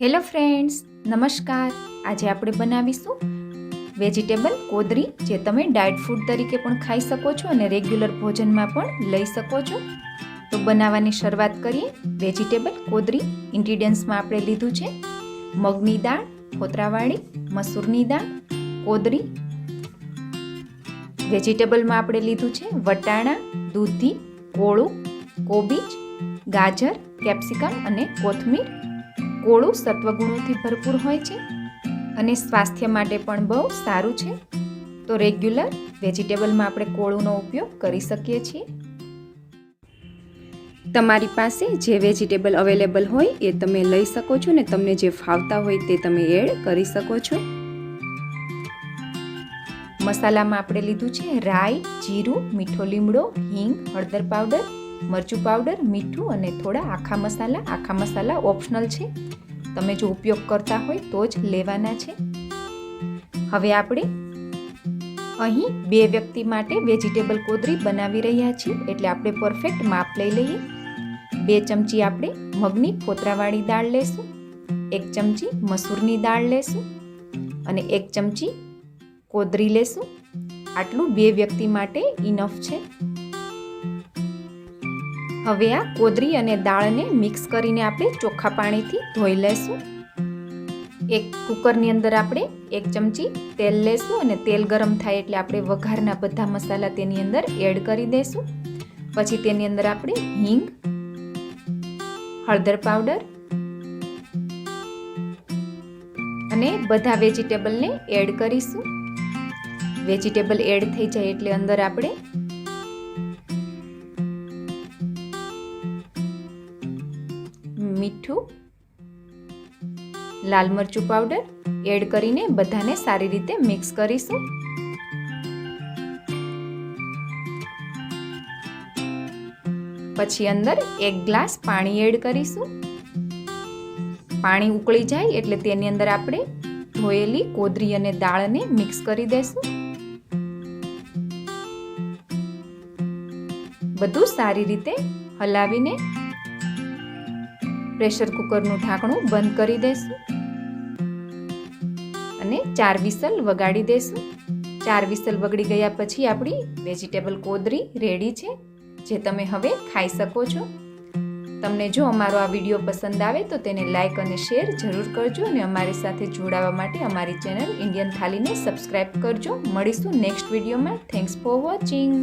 Hello friends, નમસ્કાર. આજે આપણે બનાવીશું વેજીટેબલ કોદરી, જે તમે ડાયટ ફૂડ તરીકે પણ ખાઈ શકો છો અને રેગ્યુલર ભોજનમાં પણ લઈ શકો છો. તો બનાવવાની શરૂઆત કરીએ. વેજીટેબલ કોદરી ઇન્ગ્રીડિયન્ટ્સમાં આપણે લીધું છે મગની દાળ ફોતરાવાળી, મસૂરની દાળ, કોદરી. વેજીટેબલમાં આપણે લીધું છે વટાણા, દૂધી, કોળું, કોબીજ, ગાજર, કેપ્સિકમ અને કોથમીર. કોળું સત્વગુણોથી ભરપૂર હોય છે અને સ્વાસ્થ્ય માટે પણ બહુ સારું છે. તો રેગ્યુલર વેજીટેબલમાં આપણે કોળુંનો ઉપયોગ કરી શકીએ છીએ. તમારી પાસે જે વેજીટેબલ અવેલેબલ હોય એ તમે લઈ શકો છો ને તમને જે ફાવતા હોય તે તમે એડ કરી શકો છો. મસાલામાં આપણે લીધું છે રાઈ, જીરું, મીઠો લીમડો, હિંગ, હળદર પાવડર, મરચું પાવડર, મીઠું અને થોડા આખા મસાલા. આખા મસાલા ઓપ્શનલ છે, તમે જો ઉપયોગ કરતા હોય તો જ લેવાના છે. હવે આપણે અહીં 2 વ્યક્તિ માટે વેજીટેબલ કોદરી બનાવી રહ્યા છીએ, એટલે આપણે પરફેક્ટ માપ લઈ લઈએ. 2 ચમચી આપણે મગની ફોતરાવાળી દાળ લેશું, 1 ચમચી મસૂરની દાળ લેશું અને 1 ચમચી કોદરી લેશું. આટલું 2 વ્યક્તિ માટે ઇનફ છે. હવે આ કોદરી અને દાળને મિક્સ કરીને આપણે ચોખ્ખા પાણીથી ધોઈ લેશું. એક કુકરની અંદર આપણે 1 ચમચી તેલ લેશું અને તેલ ગરમ થાય એટલે આપણે વઘારના બધા મસાલા તેની અંદર એડ કરી દઈશું. પછી તેની અંદર આપણે હિંગ, હળદર પાવડર અને બધા વેજીટેબલને એડ કરીશું. વેજીટેબલ એડ થઈ જાય એટલે અંદર આપણે મીઠું, લાલ મરચું પાવડર એડ કરીને બધાને સારી રીતે મિક્સ કરીશું. પછી અંદર 1 ગ્લાસ પાણી એડ કરીશું. પાણી ઉકળી જાય એટલે તેની અંદર આપણે ધોયેલી કોદરી અને દાળને મિક્સ કરી દઈશું. બધું સારી રીતે હલાવીને પ્રેશર કુકરનું ઢાંકણું બંધ કરી દઈશું અને 4 વિસલ વગાડી દઈશું. 4 વિસલ વગડી ગયા પછી આપણી વેજીટેબલ કોદરી રેડી છે, જે તમે હવે ખાઈ શકો છો. તમને જો અમારો આ વિડીયો પસંદ આવે તો તેને લાઈક અને શેર જરૂર કરજો અને અમારી સાથે જોડાવા માટે અમારી ચેનલ ઇન્ડિયન થાલીને સબસ્ક્રાઈબ કરજો. મળીશું નેક્સ્ટ વિડીયોમાં. Thanks for watching.